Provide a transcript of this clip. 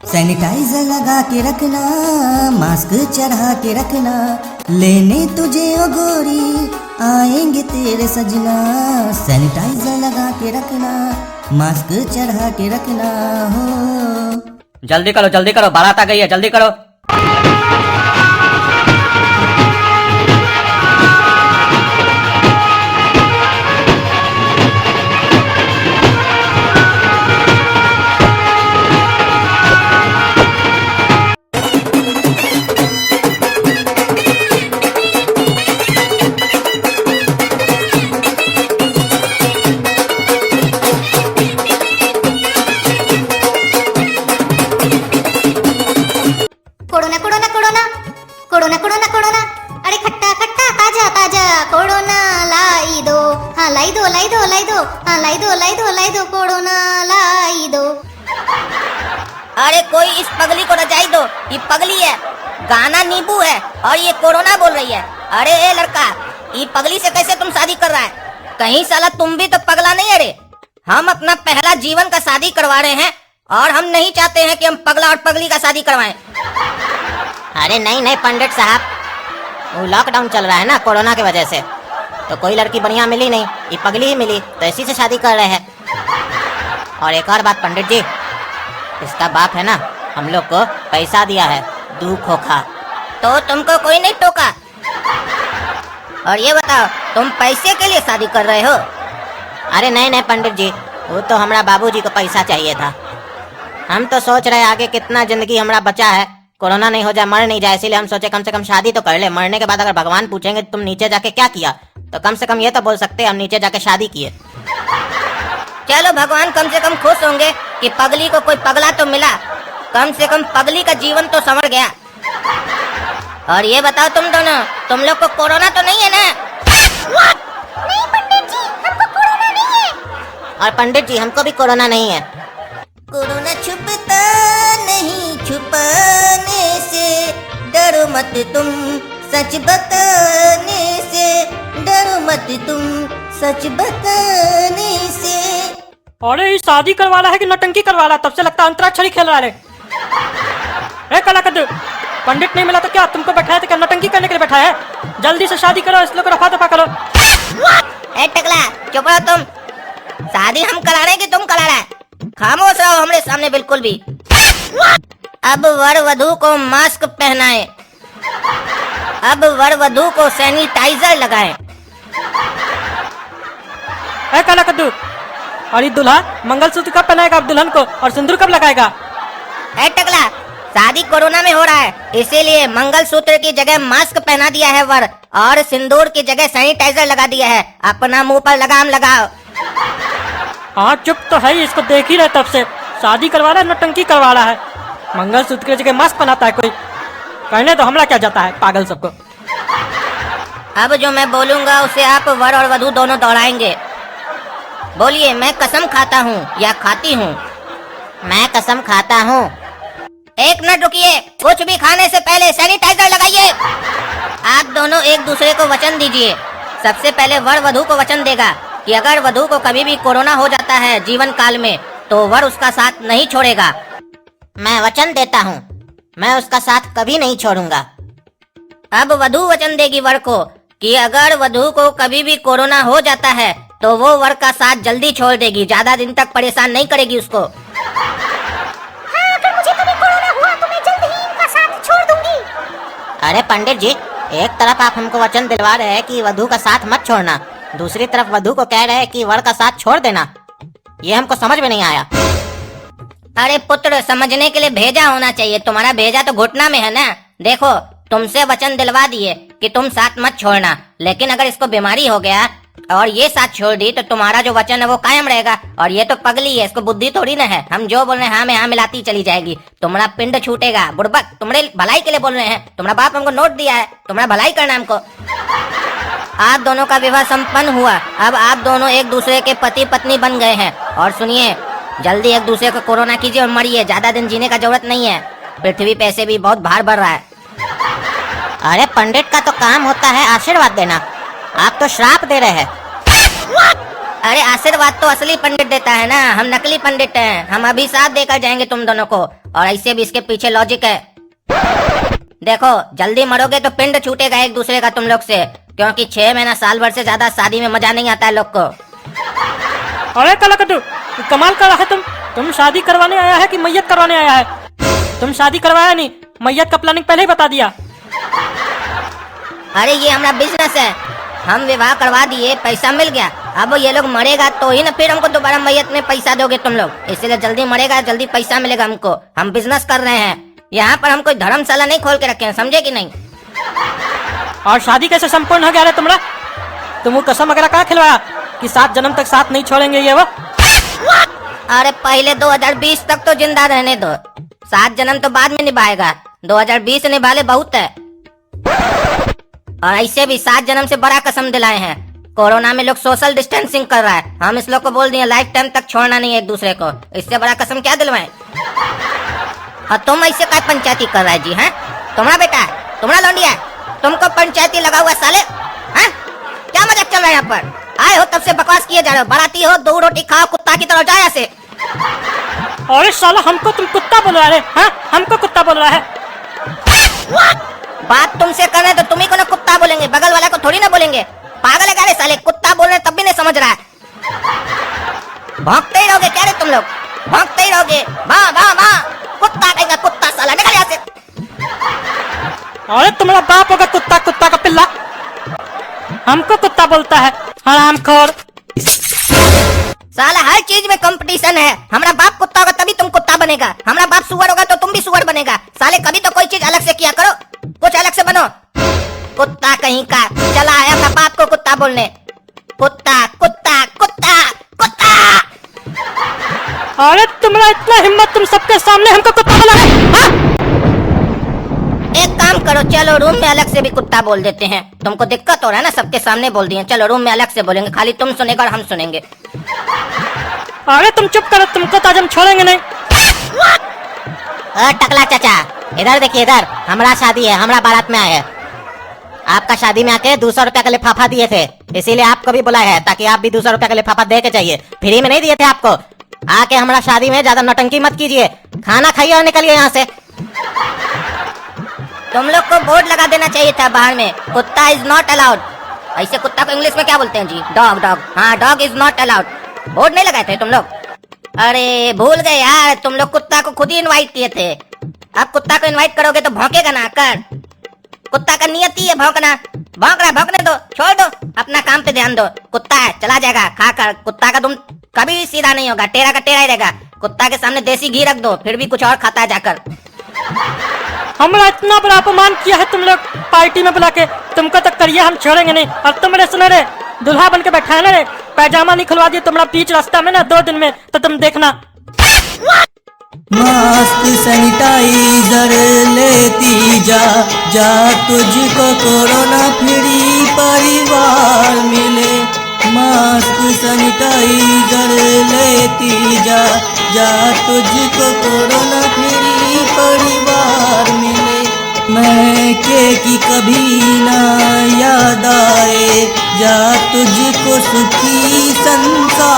Sanitiser लगा के रखना, मास्क चढ़ा के रखना, लेने तुझे ओ गोरी आएंगे तेरे सजना। सैनिटाइजर लगा के रखना, मास्क चढ़ा के रखना हो। जल्दी करो, बारात आ गई है, जल्दी करो। कोरोना अरे खट्टा खट्टा ताजा ताजा कोरोना लाई दो। हाँ लाई दो हाँ लाई दो कोरोना लाई दो। अरे कोई इस पगली को रजाई दो, ये पगली है, गाना नींबू है और ये कोरोना बोल रही है। अरे ए लड़का, ये पगली से कैसे तुम शादी कर रहा है? कहीं साला तुम भी तो पगला नहीं है रे। हम अपना पहला जीवन का शादी करवा रहे हैं और हम नहीं चाहते हैं कि हम पगला और पगली का शादी करवाएं। अरे नहीं पंडित साहब, वो लॉकडाउन चल रहा है ना कोरोना की वजह से, तो कोई लड़की बढ़िया मिली नहीं, ये पगली ही मिली, तो इसी से शादी कर रहे हैं। और एक और बात पंडित जी, इसका बाप है ना, हम लोग को पैसा दिया है 2 खोखा। तो तुमको कोई नहीं टोका? और ये बताओ, तुम पैसे के लिए शादी कर रहे हो? अरे नहीं पंडित जी, वो तो हमारा बाबूजी को पैसा चाहिए था। हम तो सोच रहे आगे कितना जिंदगी हमारा बचा है, कोरोना नहीं हो जाए, मर नहीं जाए, इसीलिए हम सोचे कम से कम शादी तो कर ले। मरने के बाद अगर भगवान पूछेंगे तुम नीचे जाके क्या किया, तो कम से कम ये तो बोल सकते हम नीचे जाके शादी किए। चलो, भगवान कम से कम खुश होंगे कि पगली को कोई पगला तो मिला, कम से कम पगली का जीवन तो संवर गया। और ये बताओ तुम दोनों, तुम लोग को कोरोना तो नहीं है ना? नहीं पंडित जी, हमको कोरोना नहीं है। और पंडित जी, हमको भी कोरोना नहीं है। कोरोना छुपता नहीं, छुपाने से डरो मत तुम, सच बताने से डरो मत तुम, सच बताने से। अरे ये शादी करवा रहा है कि नटंकी करवा रहा है? तब से लगता है अंतराक्षरी खेल रहा है। ए काला कद्दू, पंडित नहीं मिला तो क्या तुमको बैठाया था? क्या नटंकी करने के लिए बैठाया है? जल्दी से शादी करो, इस लोग को रफा दफा करो। ए टकला, चुप रहो तुम। शादी हम करा रहे कि तुम करा रहा है? खामोश रहो हमरे सामने बिल्कुल भी। अब वर वधू को मास्क पहनाएं, अब वर वधू को सैनिटाइजर लगाएं। ए काला कद्दू, और ये दूल्हा मंगलसूत्र कब पहनाएगा अब दुल्हन को, और सिंदूर कब लगाएगा? ए टकला, शादी कोरोना में हो रहा है, इसीलिए मंगलसूत्र की जगह मास्क पहना दिया है वर, और सिंदूर की जगह सैनिटाइजर लगा दिया है। अपना मुंह पर लगाम लगाओ। हाँ चुप तो है, इसको देख ही रहे तब से। शादी करवा रहा है, नटंकी करवा रहा है, मंगलसूत्र की जगह मास्क पहनाता है कोई। कहने तो हमरा क्या जाता है, पागल सबको। अब जो मैं बोलूंगा उसे आप वर और वधू दोनों दोहराएंगे। बोलिए, मैं कसम खाता हूँ या खाती हूँ? मैं कसम खाता हूँ। 1 मिनट रुकिए, कुछ भी खाने से पहले सैनिटाइजर लगाइए। आप दोनों एक दूसरे को वचन दीजिए। सबसे पहले वर वधू को वचन देगा कि अगर वधू को कभी भी कोरोना हो जाता है जीवन काल में, तो वर उसका साथ नहीं छोड़ेगा। मैं वचन देता हूँ, मैं उसका साथ कभी नहीं छोड़ूंगा। अब वधू वचन देगी वर को कि अगर वधू को कभी भी कोरोना हो जाता है, तो वो वर का साथ जल्दी छोड़ देगी, ज्यादा दिन तक परेशान नहीं करेगी उसको। हाँ, अगर मुझे कभी कोरोना हुआ तो मैं जल्द ही इनका साथ छोड़ दूंगी। अरे पंडित जी, एक तरफ आप हमको वचन दिलवा रहे हैं कि वधू का साथ मत छोड़ना, दूसरी तरफ वधू को कह रहे हैं कि वर का साथ छोड़ देना। ये हमको समझ में नहीं आया। अरे पुत्र, समझने के लिए भेजा होना चाहिए, तुम्हारा भेजा तो घुटना में है ना। देखो, तुमसे वचन दिलवा दिए कि तुम साथ मत छोड़ना, लेकिन अगर इसको बीमारी हो गया और ये साथ छोड़ दी तो तुम्हारा जो वचन है वो कायम रहेगा। और ये तो पगली है, इसको बुद्धि थोड़ी ना है। हम जो बोल रहे हैं हाँ में हाँ मिलाती चली जाएगी, तुम्हारा पिंड छूटेगा। बुड़बक, तुम्हारे भलाई के लिए बोल रहे हैं, तुम्हारा बाप हमको नोट दिया है, तुम्हारा भलाई करना हमको। आप दोनों का विवाह संपन्न हुआ, अब आप दोनों एक दूसरे के पति पत्नी बन गए हैं। और सुनिए, जल्दी एक दूसरे को कोरोना कीजिए और मरिए, ज्यादा दिन जीने का जरूरत नहीं है। पृथ्वी पे से भी बहुत भार बढ़ रहा है। अरे पंडित का तो काम होता है आशीर्वाद देना, आप तो श्राप दे रहे हैं। अरे आशीर्वाद तो असली पंडित देता है ना, हम नकली पंडित हैं। हम अभी साथ देकर जाएंगे तुम दोनों को, और ऐसे भी इसके पीछे लॉजिक है। देखो, जल्दी मरोगे तो पिंड छूटेगा एक दूसरे का तुम लोग से, क्योंकि 6 महीना साल भर से ज्यादा शादी में मजा नहीं आता है लोग को। अरे काला कद्दू, कमाल कर रहा है तुम शादी करवाने आया है कि मैयत करवाने आया है? तुम शादी करवाया नहीं, मैयत का प्लानिंग पहले ही बता दिया। अरे ये हमारा बिजनेस है, हम विवाह करवा दिए, पैसा मिल गया। अब ये लोग मरेगा तो ही ना फिर हमको दोबारा मैयत में पैसा दोगे तुम लोग, इसलिए जल्दी मरेगा जल्दी पैसा मिलेगा हमको। हम बिजनेस कर रहे हैं, यहाँ पर हम कोई धर्मशाला नहीं खोल के रखे हैं, समझे कि नहीं? और शादी कैसे संपूर्ण हो गया रे तुम्हारा? तुम वो कसम वगैरह कहाँ खिलवाया कि 7 जन्म तक साथ नहीं छोड़ेंगे ये वो? अरे पहले 2020 तक तो जिंदा रहने दो, 7 जन्म तो बाद में निभाएगा। 2020 निभाले बहुत है। और ऐसे भी 7 जन्म से बड़ा कसम दिलाए हैं। कोरोना में लोग सोशल डिस्टेंसिंग कर रहा है, हम इस लोग को बोल दिए लाइफ टाइम तक छोड़ना नहीं है एक दूसरे को। इससे बड़ा कसम क्या दिलवाएं? और तुम ऐसे क्या पंचायती कर रहा है जी? हैं, तुम्हारा बेटा है, तुम्हारा लौंडिया है, तुमको पंचायती लगा हुआ साले? हैं, क्या मजाक चल रहा है यहाँ पर? आए हो तब से बकवास किए जा रहे हो, बाराती हो 2 रोटी खाओ कुत्ता की तरह जाए ऐसे। अरे साला, हमको तुम कुत्ता बोल रहा है? हाँ, हमको कुत्ता बोल रहा है? बात तुमसे कर रहे तो तुम्ही को ना कुत्ता बोलेंगे, बगल वाला को थोड़ी ना बोलेंगे। पागल है क्या रे साले? कुत्ता बोल रहे तब भी नहीं समझ रहा है। भौंकते ही रहोगे क्या रे तुम लोग? भौंकते ही रहोगे, वाह वाह वाह, कुत्ता कहेगा कुत्ता, साला निकल यहाँ से। अरे तुम्हारा बाप होगा कुत्ता, कुत्ता का पिल्ला, हमको कुत्ता बोलता है, हरामखोर। साला हर चीज में कंपटीशन है। हमारा बाप कुत्ता होगा तभी तुम कुत्ता बनेगा, हमारा बाप सुअर होगा तो तुम भी सुअर बनेगा। साले कभी तो कोई चीज अलग से किया करो, कुछ अलग से बनो। कुत्ता कहीं का चला है अपना बाप को कुत्ता बोलने। कुत्ता कुत्ता कुत्ता कुत्ता। अरे तुम्हारा इतना हिम्मत, तुम सबके सामने हमको कुत्ता बोला है? हाँ? एक काम करो, चलो रूम में अलग से भी कुत्ता बोल देते हैं। तुमको दिक्कत हो रहा है ना, सबके सामने बोल दिए, चलो रूम में अलग से बोलेंगे, खाली तुम सुनेगा और हम सुनेंगे। अरे तुम चुप करो, तुमको तो आज हम छोड़ेंगे नहीं। टकला चाचा, इधर देखिए, इधर हमारा शादी है, हमारा बारात में आए हैं। आपका शादी में आके 200 रुपया का लिफाफा दिए थे, इसीलिए आपको भी बुलाया है, ताकि आप भी 200 रुपया का लिफाफा दे के चाहिए। फ्री में नहीं दिए थे आपको। आके हमारा शादी में ज्यादा नौटंकी मत कीजिए, खाना खाइए और निकलिए यहाँ से। तुम लोग को बोर्ड लगा देना चाहिए था बाहर में, कुत्ता इज नॉट अलाउड। ऐसे कुत्ता को इंग्लिश में क्या बोलते हैं जी? Dog, dog. हाँ, dog is not allowed. Board नहीं लगाए थे तुम लोग? अरे भूल गए यार, तुम लोग कुत्ता को खुद ही इनवाइट किए थे। अब कुत्ता को इनवाइट करोगे तो भौंकेगा ना आकर। कुत्ता का नियत ही है भौंकना। भौंक रहा, भौंकने दो, छोड़ दो, अपना काम पे ध्यान दो। कुत्ता है, चला जाएगा खाकर। कुत्ता का तुम कभी सीधा नहीं होगा, टेढ़ा का टेढ़ा ही रहेगा। कुत्ता के सामने देसी घी रख दो, फिर भी कुछ और खाता है जाकर। हमारा इतना बड़ा अपमान किया है तुम लोग पार्टी में बुला के, तुमको तक करिए हम छोड़ेंगे नहीं। और तुम मेरे सुने रे, दुल्हा बन के बैठा है ना रे, पैजामा नहीं खुलवा दिया तुम्हारा बीच रास्ता में ना 2 दिन में, तो तुम देखना। मास्क सैनिटाइजर लेती जा जा, तुझको कोरोना फ्री परिवार मिले। मास्क सैनिटाइजर लेती जा जा, तुझको कोरोना फ्री परिवार मिले। मैं की कभी ना याद आए जा, तुझको सुखी संसार